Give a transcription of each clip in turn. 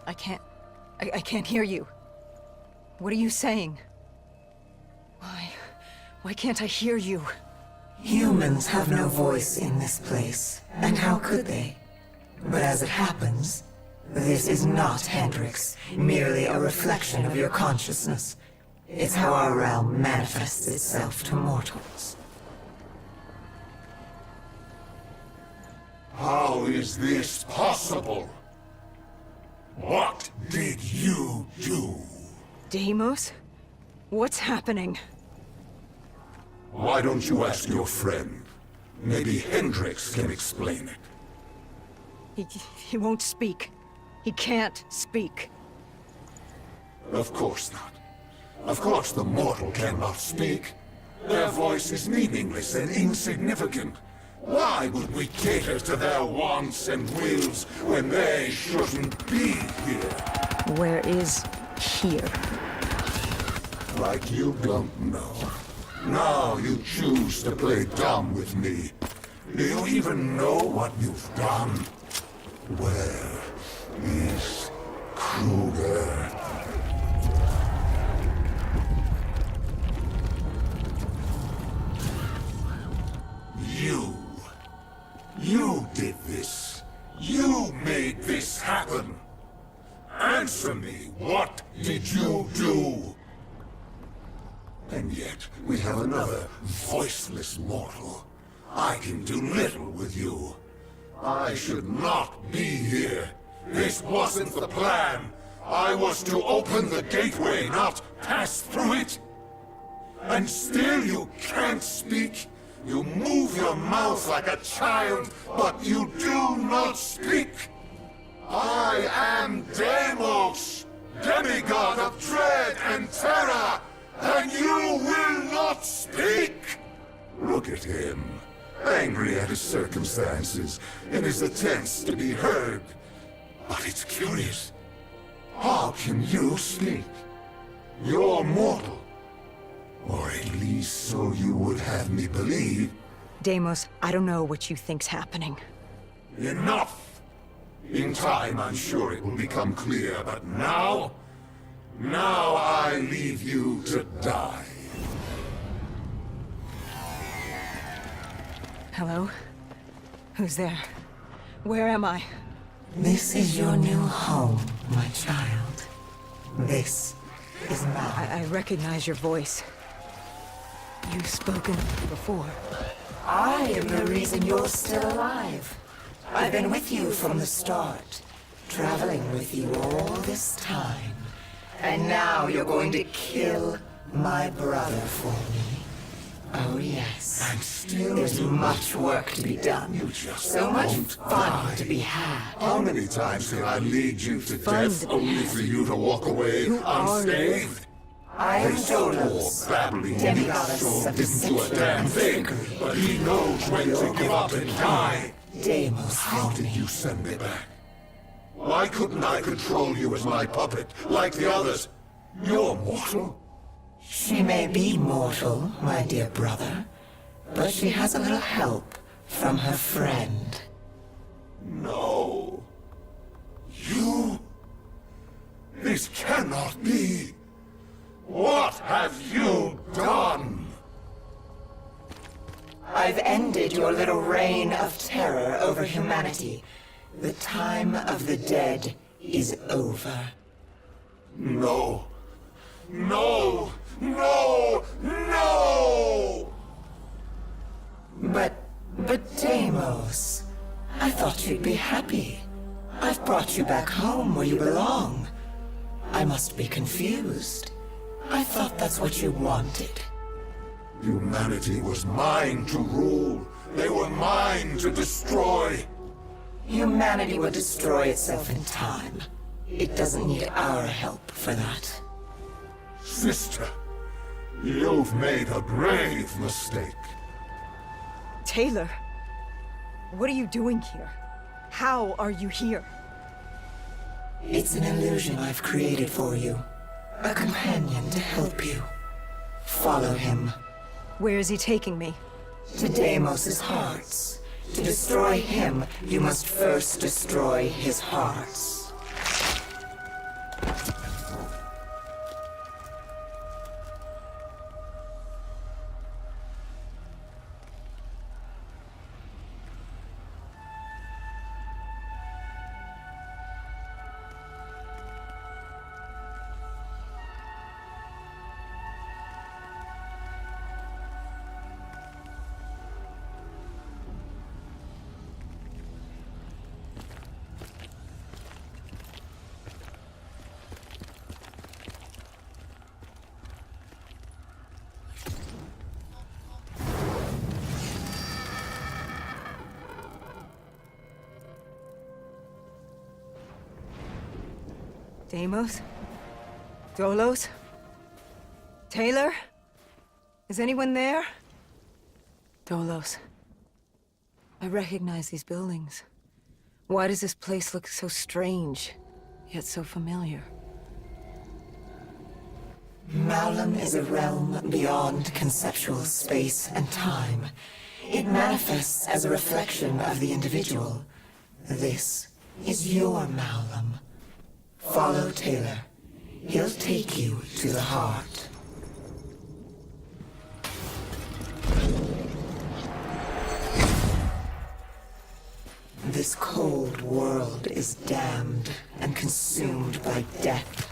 I can't... I can't hear you. What are you saying? Why can't I hear you? Humans have no voice in this place, and how could they? But as it happens, this is not Hendrix, merely a reflection of your consciousness. It's how our realm manifests itself to mortals. How is this possible? What did you do? Deimos? What's happening? Why don't you ask your friend? Maybe Hendrix can explain it. He won't speak. He can't speak. Of course not. Of course the mortal cannot speak. Their voice is meaningless and insignificant. Why would we cater to their wants and wills when they shouldn't be here? Where is here? Like you don't know. Now you choose to play dumb with me. Do you even know what you've done? Where is Kruger? You did this. You made this happen. Answer me, what did you do? And yet, we have another voiceless mortal. I can do little with you. I should not be here. This wasn't the plan. I was to open the gateway, not pass through it. And still you can't speak. You move your mouth like a child, but you do not speak. I am Deimos, demigod of dread and terror, and you will not speak! Look at him, angry at his circumstances, in his attempts to be heard. But it's curious. How can you speak? You're mortal. Or at least so you would have me believe. Deimos, I don't know what you think's happening. Enough! In time, I'm sure it will become clear, but now... Now I leave you to die. Hello? Who's there? Where am I? This is your new home, my child. This is mine. I recognize your voice. You've spoken before. I am the reason you're still alive. I've been with you from the start, traveling with you all this time. And now you're going to kill my brother for me. Oh yes. And still there's much work to be done. You just so much won't fun die. to be had. How many times can I lead you to death to be only had. for you to walk away Who are you? unscathed? I am They swore Dolos, babbling demigoddess so of didn't do a deception damn and thing, trickery. but he knows when to give up and die. Deimos How help did me. you send me back? Why couldn't I control you as my puppet, like the others? You're mortal. She may be mortal, my dear brother, but she has a little help from her friend. No. You? This cannot be. What have you done? I've ended your little reign of terror over humanity. The time of the dead is over. No. No! No! No! But Deimos, I thought you'd be happy. I've brought you back home where you belong. I must be confused. I thought that's what you wanted. Humanity was mine to rule. They were mine to destroy. Humanity will destroy itself in time. It doesn't need our help for that. Sister, you've made a grave mistake. Taylor, what are you doing here? How are you here? It's an illusion I've created for you. A companion to help you. Follow him. Where is he taking me? To Deimos' hearts. To destroy him, you must first destroy his hearts. Deimos? Dolos? Taylor? Is anyone there? Dolos. I recognize these buildings. Why does this place look so strange, yet so familiar? Malum is a realm beyond conceptual space and time. It manifests as a reflection of the individual. This is your Malum. Follow Taylor. He'll take you to the heart. This cold world is damned and consumed by death.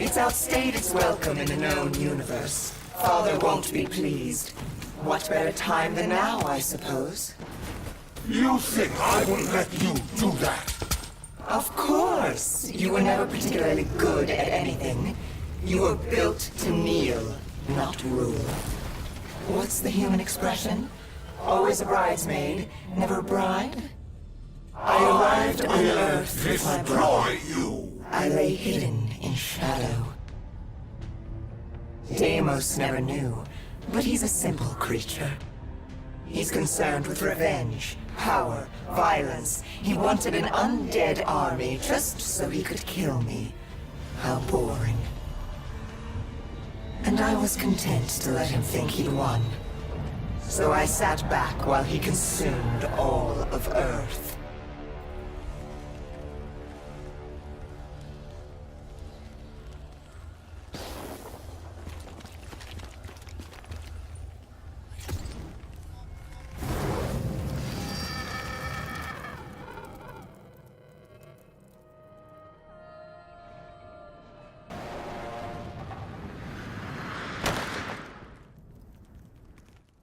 It's outstayed its welcome in a known universe. Father won't be pleased. What better time than now, I suppose? You think I will let you do that? Of course! You were never particularly good at anything. You were built to kneel, not rule. What's the human expression? Always a bridesmaid, never a bride? I arrived on Earth with my brother. Destroy you! I lay hidden in shadow. Deimos never knew, but he's a simple creature. He's concerned with revenge, power, violence. He wanted an undead army just so he could kill me. How boring. And I was content to let him think he'd won. So I sat back while he consumed all of Earth.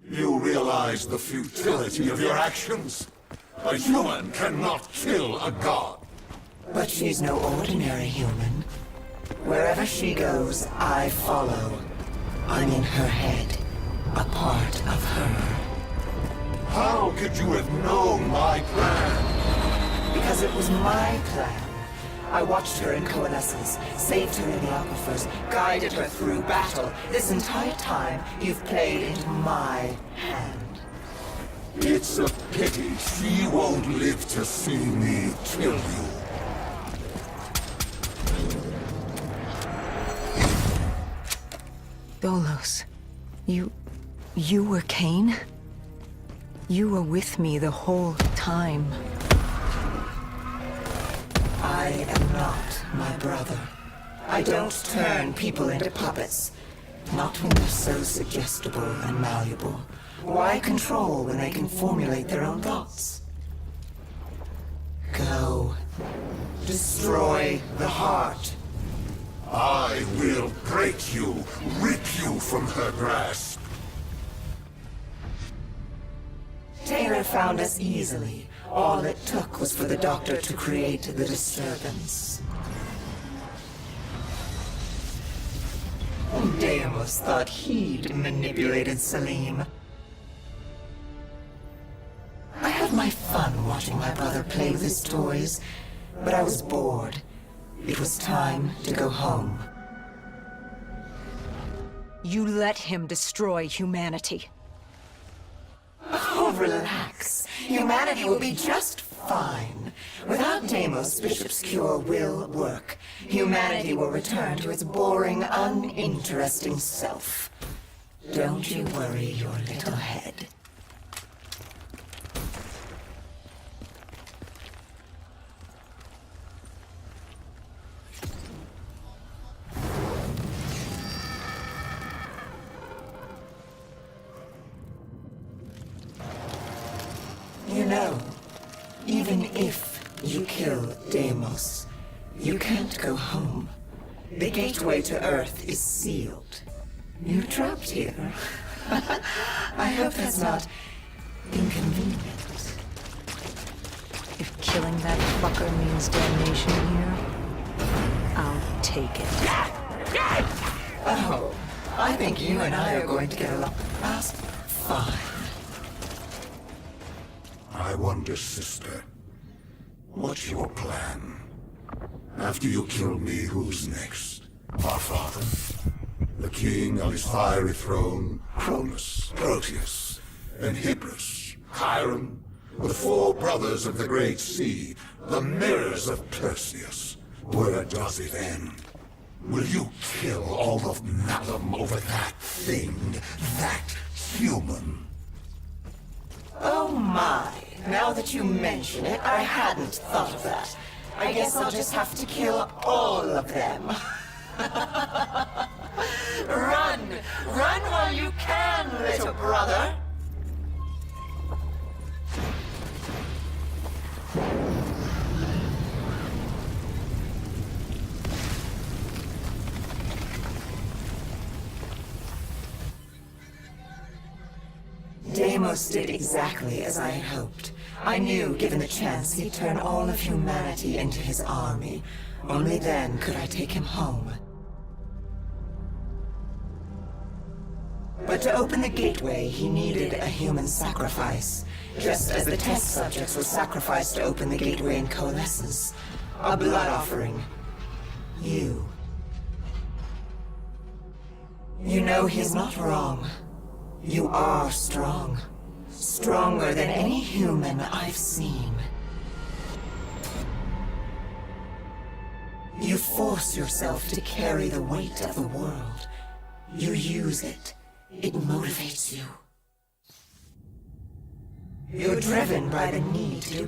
You realize the futility of your actions? A human cannot kill a god. But she's no ordinary human. Wherever she goes, I follow. I'm in her head, a part of her. How could you have known my plan? Because it was my plan. I watched her in coalescence, saved her in the aquifers, guided her through battle. This entire time, you've played into my hand. It's a pity she won't live to see me kill you. Dolos, you were Cain? You were with me the whole time. I am not my brother. I don't turn people into puppets. Not when they're so suggestible and malleable. Why control when they can formulate their own thoughts? Go. Destroy the heart. I will break you, rip you from her grasp. Taylor found us easily. All it took was for the doctor to create the disturbance. Deimos thought he'd manipulated Salim. I had my fun watching my brother play with his toys, but I was bored. It was time to go home. You let him destroy humanity. Oh, relax. Humanity will be just fine. Without Deimos, Bishop's cure will work. Humanity will return to its boring, uninteresting self. Don't you worry your little head. You know, even if you kill Deimos, you can't go home. The gateway to Earth is sealed. You're trapped here. I hope that's not inconvenient. If killing that fucker means damnation here, I'll take it. Oh, I think you and I are going to get along fast. Fine. I wonder, sister, what's your plan? After you kill me, who's next? Our father? The king on his fiery throne? Cronus, Proteus, and Hybris, Chiron? The four brothers of the Great Sea, the mirrors of Perseus. Where does it end? Will you kill all of Malum over that thing, that human? Oh my. Now that you mention it, I hadn't thought of that. I guess I'll just have to kill all of them. Run! Run while you can, little brother! Deimos did exactly as I had hoped. I knew, given the chance, he'd turn all of humanity into his army. Only then could I take him home. But to open the gateway, he needed a human sacrifice, just as the test subjects were sacrificed to open the gateway in Coalescence. A blood offering. You. You know, he's not wrong. You are strong. Stronger than any human I've seen. You force yourself to carry the weight of the world. You use it. It motivates you. You're driven by the need to